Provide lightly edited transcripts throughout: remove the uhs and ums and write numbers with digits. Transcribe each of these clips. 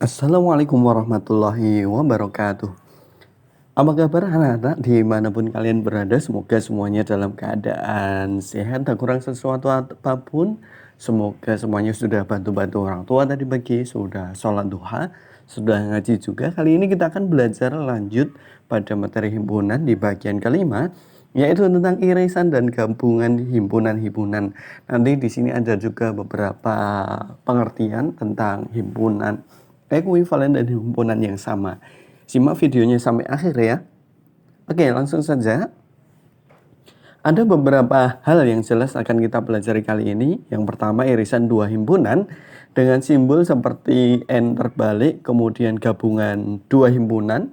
Assalamualaikum warahmatullahi wabarakatuh. Apa kabar anak-anak dimanapun kalian berada? Semoga semuanya dalam keadaan sehat, tak kurang sesuatu apapun. Semoga semuanya sudah bantu-bantu orang tua tadi pagi, sudah sholat duha, sudah ngaji juga. Kali ini kita akan belajar lanjut pada materi himpunan di bagian kelima, yaitu tentang irisan dan gabungan himpunan-himpunan. Nanti di sini ada juga beberapa pengertian tentang himpunan ekuivalen dan himpunan yang sama. Simak videonya sampai akhir ya. Oke, langsung saja. Ada beberapa hal yang jelas akan kita pelajari kali ini. Yang pertama, irisan dua himpunan dengan simbol seperti N terbalik, kemudian gabungan dua himpunan.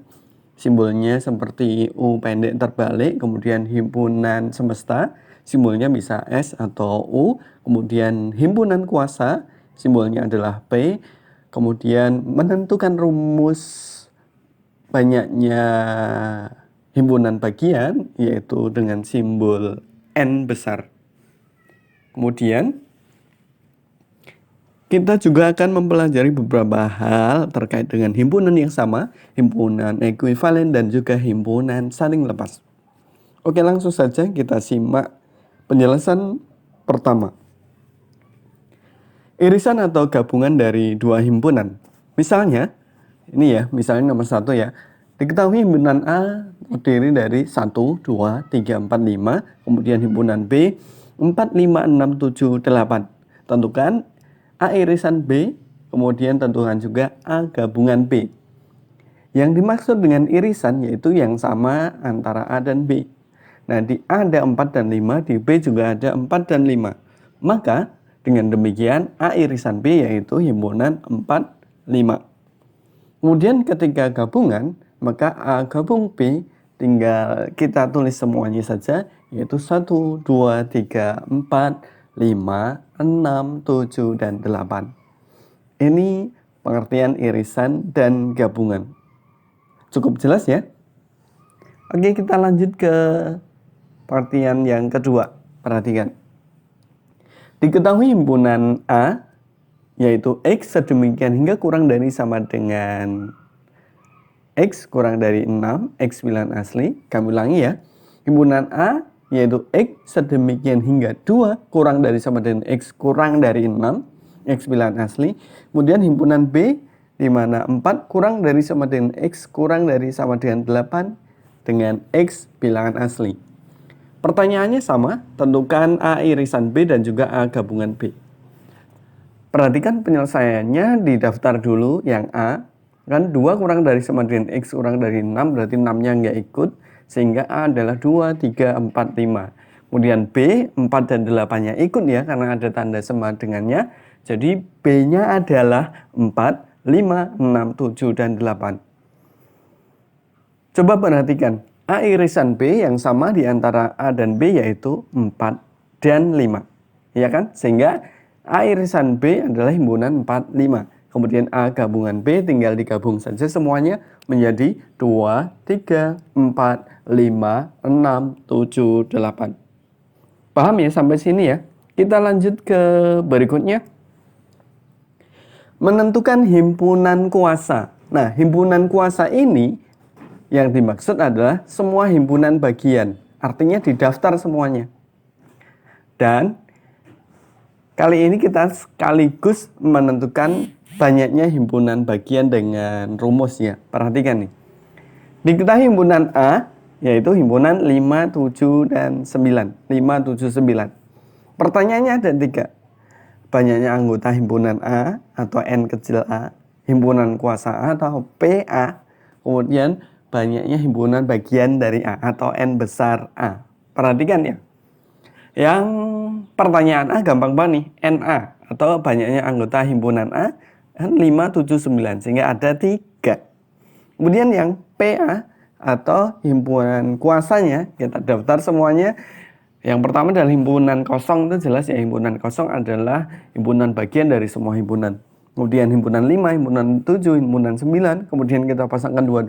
Simbolnya seperti U pendek terbalik, kemudian himpunan semesta, simbolnya bisa S atau U, kemudian himpunan kuasa, simbolnya adalah P, kemudian menentukan rumus banyaknya himpunan bagian, yaitu dengan simbol N besar. Kemudian kita juga akan mempelajari beberapa hal terkait dengan himpunan yang sama, himpunan ekuivalen, dan juga himpunan saling lepas. Oke, langsung saja kita simak penjelasan pertama. Irisan atau gabungan dari dua himpunan. Misalnya, ini ya, misalnya nomor 1 ya. Diketahui himpunan A terdiri dari 1, 2, 3, 4, 5. Kemudian himpunan B 4, 5, 6, 7, 8. Tentukan A irisan B, kemudian tentukan juga A gabungan B. Yang dimaksud dengan irisan yaitu yang sama antara A dan B. Nah, di A ada 4 dan 5, di B juga ada 4 dan 5. Maka dengan demikian A irisan B yaitu himpunan 4, 5. Kemudian ketika gabungan, maka A gabung B tinggal kita tulis semuanya saja, yaitu 1, 2, 3, 4, 5, 6, 7, dan 8. Ini pengertian irisan dan gabungan. Cukup jelas ya? Oke, kita lanjut ke pengertian yang kedua. Perhatikan. Diketahui himpunan A yaitu X sedemikian hingga kurang dari sama dengan X kurang dari 6, X 9 asli. Kami ulangi ya. Himpunan A yaitu X sedemikian hingga 2 kurang dari sama dengan X kurang dari 6, X bilangan asli. Kemudian himpunan B di mana 4 kurang dari sama dengan X kurang dari sama dengan 8 dengan X bilangan asli. Pertanyaannya sama, tentukan A irisan B dan juga A gabungan B. Perhatikan penyelesaiannya di daftar dulu yang A. Kan 2 kurang dari sama dengan X kurang dari 6, berarti 6-nya nggak ikut. Sehingga A adalah 2, 3, 4, 5. Kemudian B, 4 dan 8-nya ikut ya, karena ada tanda sama dengannya. Jadi B-nya adalah 4, 5, 6, 7, dan 8. Coba perhatikan, A irisan B yang sama di antara A dan B yaitu 4 dan 5. Ya kan? Sehingga A irisan B adalah himpunan 4, 5. Kemudian A gabungan B tinggal digabung saja semuanya menjadi 2, 3, 4, 5, 6, 7, 8. Paham ya sampai sini ya? Kita lanjut ke berikutnya. Menentukan himpunan kuasa. Nah, himpunan kuasa ini yang dimaksud adalah semua himpunan bagian. Artinya didaftar semuanya. Dan kali ini kita sekaligus menentukan banyaknya himpunan bagian dengan rumus ya. Perhatikan nih. Diketahui himpunan A yaitu himpunan 5, 7, dan 9. 5, 7, 9. Pertanyaannya ada 3. Banyaknya anggota himpunan A atau N kecil A, himpunan kuasa A atau PA, kemudian banyaknya himpunan bagian dari A atau N besar A. Perhatikan ya. Yang pertanyaan A gampang banget nih, NA atau banyaknya anggota himpunan A kan 5, 7, 9 sehingga ada 3. Kemudian yang PA atau himpunan kuasanya kita daftar semuanya. Yang pertama adalah himpunan kosong, itu jelas ya, himpunan kosong adalah himpunan bagian dari semua himpunan. Kemudian himpunan 5, himpunan 7, himpunan 9, kemudian kita pasangkan 2,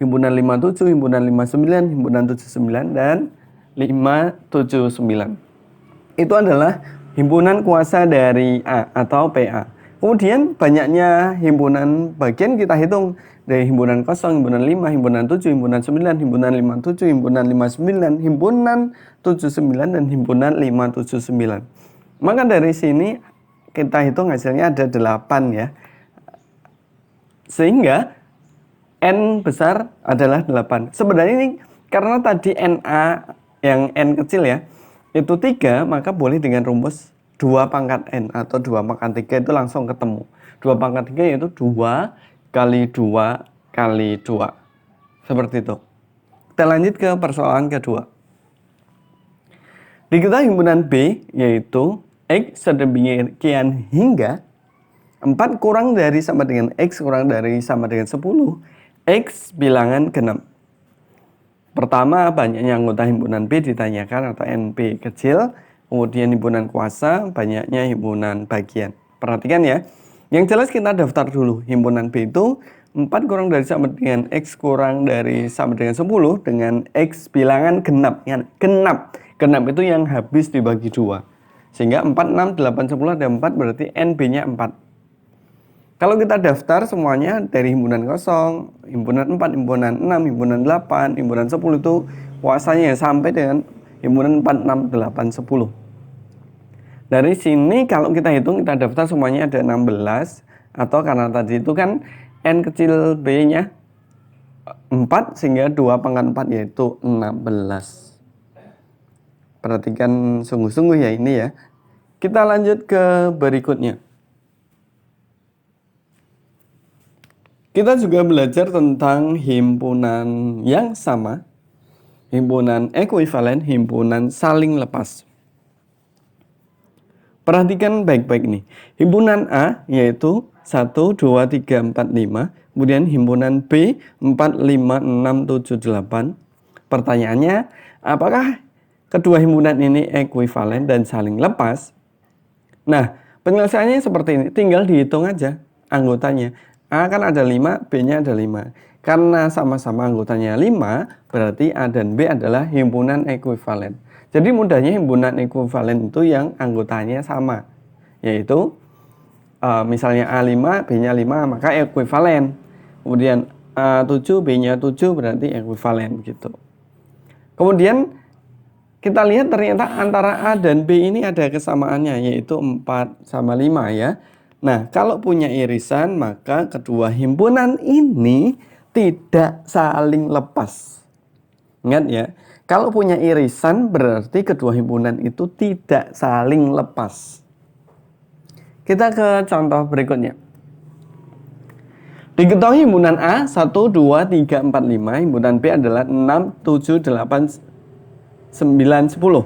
himpunan 5, 7, himpunan 5, 9, himpunan 7, 9, dan 5, 7, 9. Itu adalah himpunan kuasa dari A atau PA. Kemudian banyaknya himpunan bagian kita hitung dari himpunan 0, himpunan 5, himpunan 7, himpunan 9, himpunan 57, himpunan 59, himpunan 79, dan himpunan 579. Maka dari sini kita hitung hasilnya ada 8 ya. Sehingga N besar adalah 8. Sebenarnya ini karena tadi NA yang N kecil ya, itu 3, maka boleh dengan rumus 2 pangkat N atau 2 pangkat 3 itu langsung ketemu. 2 pangkat 3 yaitu 2 kali 2 kali 2. Seperti itu. Kita lanjut ke persoalan kedua. Diketahui himpunan B yaitu X sedemikian hingga 4 kurang dari sama dengan X kurang dari sama dengan 10, X bilangan genap. Pertama, banyaknya anggota himpunan B ditanyakan atau NP kecil. Kemudian himpunan kuasa, banyaknya himpunan bagian. Perhatikan ya. Yang jelas kita daftar dulu. Himpunan B itu 4 kurang dari sama dengan X kurang dari sama dengan 10 dengan X bilangan genap. Genap. Genap itu yang habis dibagi 2. Sehingga 4, 6, 8, 10 ada 4 berarti NB-nya 4. Kalau kita daftar semuanya dari himpunan 0, himpunan 4, himpunan 6, himpunan 8, himpunan 10 itu kuasanya sampai dengan himpunan 4, 6, 8, 10. Dari sini kalau kita hitung kita daftar semuanya ada 16. Atau karena tadi itu kan N kecil B-nya 4 sehingga 2 pangkat 4 yaitu 16. Perhatikan sungguh-sungguh ya ini ya. Kita lanjut ke berikutnya. Kita juga belajar tentang himpunan yang sama, himpunan ekuivalen, himpunan saling lepas. Perhatikan baik-baik nih. Himpunan A yaitu 1, 2, 3, 4, 5. Kemudian himpunan B 4, 5, 6, 7, 8. Pertanyaannya, apakah kedua himpunan ini ekuivalen dan saling lepas? Nah, penyelesaiannya seperti ini. Tinggal dihitung aja anggotanya. A kan ada 5, B-nya ada 5. Karena sama-sama anggotanya 5, berarti A dan B adalah himpunan ekuivalen. Jadi mudahnya himpunan ekuivalen itu yang anggotanya sama. Yaitu misalnya A5, B-nya 5, maka ekuivalen. Kemudian A7, B-nya 7 berarti ekuivalen gitu. Kemudian kita lihat ternyata antara A dan B ini ada kesamaannya yaitu 4 sama 5 ya. Nah, kalau punya irisan maka kedua himpunan ini tidak saling lepas. Ingat ya, kalau punya irisan berarti kedua himpunan itu tidak saling lepas. Kita ke contoh berikutnya. Diketahui himpunan A 1, 2, 3, 4, 5, himpunan B adalah 6, 7, 8, 9, 10.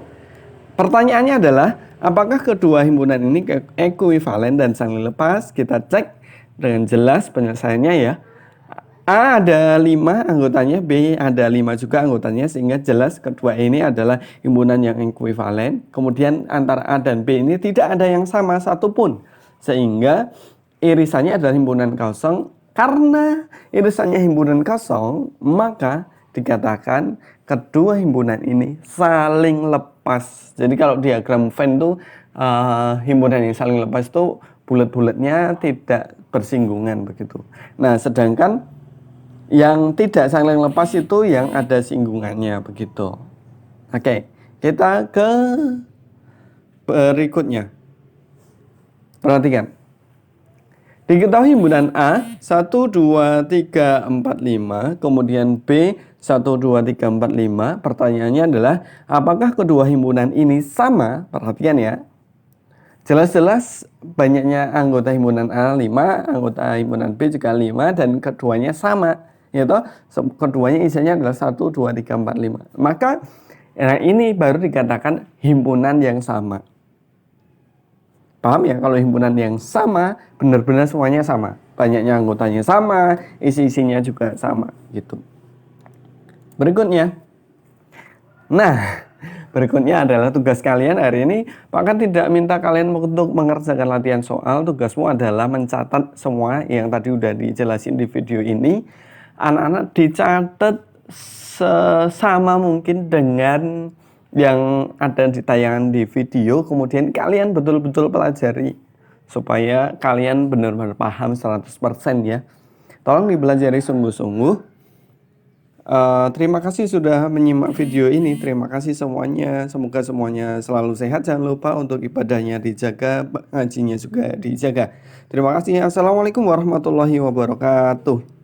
Pertanyaannya adalah, apakah kedua himpunan ini ekuivalen dan saling lepas? Kita cek dengan jelas penyelesaiannya ya. A ada 5 anggotanya, B ada 5 juga anggotanya, sehingga jelas kedua ini adalah himpunan yang ekuivalen. Kemudian antara A dan B ini tidak ada yang sama satupun, sehingga irisannya adalah himpunan kosong. Karena irisannya himpunan kosong, maka dikatakan kedua himpunan ini saling lepas. Jadi kalau diagram Venn itu himpunan yang saling lepas itu bulat-bulatnya tidak bersinggungan begitu. Nah, sedangkan yang tidak saling lepas itu yang ada singgungannya begitu. Oke, kita ke berikutnya. Perhatikan. Diketahui himpunan A 1, 2, 3, 4, 5, kemudian B 1, 2, 3, 4, 5. Pertanyaannya adalah, apakah kedua himpunan ini sama? Perhatikan ya. Jelas-jelas banyaknya anggota himpunan A 5, anggota himpunan B juga 5, dan keduanya sama. Yaitu keduanya isinya adalah 1, 2, 3, 4, 5. Maka ini baru dikatakan himpunan yang sama. Paham ya? Kalau himpunan yang sama, benar-benar semuanya sama. Banyaknya anggotanya sama, isi-isinya juga sama gitu. Berikutnya. Nah, berikutnya adalah tugas kalian hari ini. Pak kan tidak minta kalian untuk mengerjakan latihan soal. Tugasmu adalah mencatat semua yang tadi udah dijelasin di video ini. Anak-anak dicatat sesama mungkin dengan yang ada di tayangan di video. Kemudian kalian betul-betul pelajari supaya kalian benar-benar paham 100% ya. Tolong dipelajari sungguh-sungguh. Terima kasih sudah menyimak video ini. Terima kasih semuanya. Semoga semuanya selalu sehat. Jangan lupa untuk ibadahnya dijaga, ngajinya juga dijaga. Terima kasih. Assalamualaikum warahmatullahi wabarakatuh.